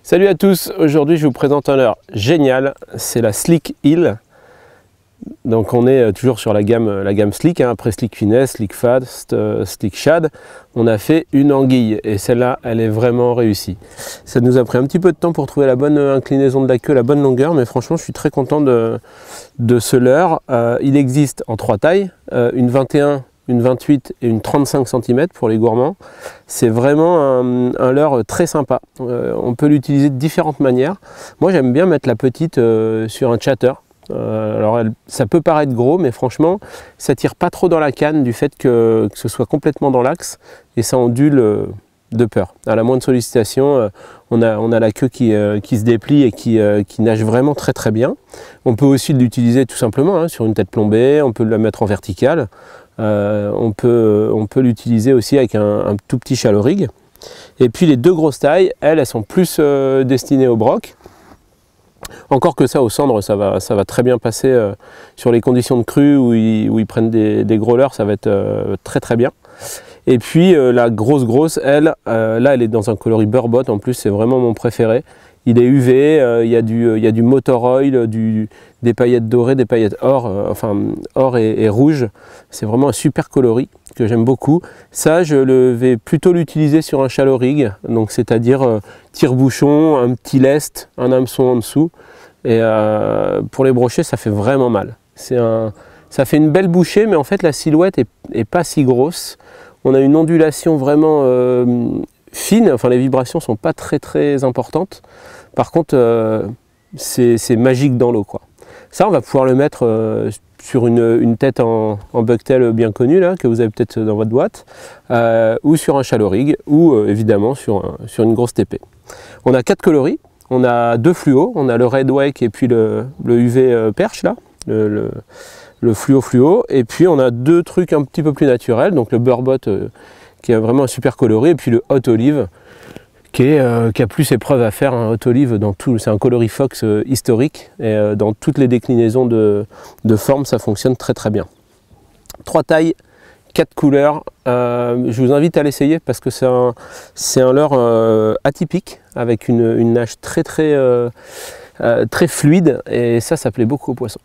Salut à tous, aujourd'hui je vous présente un leurre génial, c'est la Slick Eel. Donc on est toujours sur la gamme Slick, hein. Après Slick Finesse, Slick Fast, Slick Shad, on a fait une anguille et celle-là elle est vraiment réussie. Ça nous a pris un petit peu de temps pour trouver la bonne inclinaison de la queue, la bonne longueur, mais franchement je suis très content de ce leurre. Il existe en 3 tailles, une 21, une 28 et une 35 cm pour les gourmands. C'est vraiment un leurre très sympa. On peut l'utiliser de différentes manières. Moi j'aime bien mettre la petite sur un chatter. Alors ça peut paraître gros, mais franchement ça tire pas trop dans la canne du fait que ce soit complètement dans l'axe et ça ondule de peur. À la moindre sollicitation, on a la queue qui se déplie et qui nage vraiment très très bien. On peut aussi l'utiliser tout simplement hein, sur une tête plombée, on peut la mettre en verticale. On peut l'utiliser aussi avec un tout petit shallow rig. Et puis les deux grosses tailles, elles sont plus destinées au broc. Encore que ça, au cendre, ça va très bien passer sur les conditions de crue où ils prennent des gros leurres, ça va être très très bien. Et puis la grosse, elle, là elle est dans un coloris burbot, en plus c'est vraiment mon préféré. Il est UV, il y a du motor oil, des paillettes dorées, des paillettes or, enfin or et rouge. C'est vraiment un super coloris que j'aime beaucoup. Ça, je vais plutôt l'utiliser sur un shallow rig, donc c'est-à-dire tire-bouchon, un petit lest, un hameçon en dessous. Et pour les brochets, ça fait vraiment mal. Ça fait une belle bouchée, mais en fait la silhouette est pas si grosse. On a une ondulation vraiment fine, enfin les vibrations sont pas très importantes. Par contre, c'est magique dans l'eau, quoi. Ça, on va pouvoir le mettre sur une tête en bucktail bien connue, là, que vous avez peut-être dans votre boîte, ou sur un shallow rig, ou évidemment sur une grosse TP. On a 4 coloris, on a 2 fluos, on a le red wake et puis le UV perche, là, le fluo, et puis on a 2 trucs un petit peu plus naturels, donc le burbot qui est vraiment un super coloris, et puis le hot olive qui a plus ses preuves à faire. Un hot olive, c'est un coloris Fox historique, et dans toutes les déclinaisons de forme ça fonctionne très bien. 3 tailles, 4 couleurs, je vous invite à l'essayer parce que c'est un leurre atypique avec une nage très fluide, et ça plaît beaucoup aux poissons.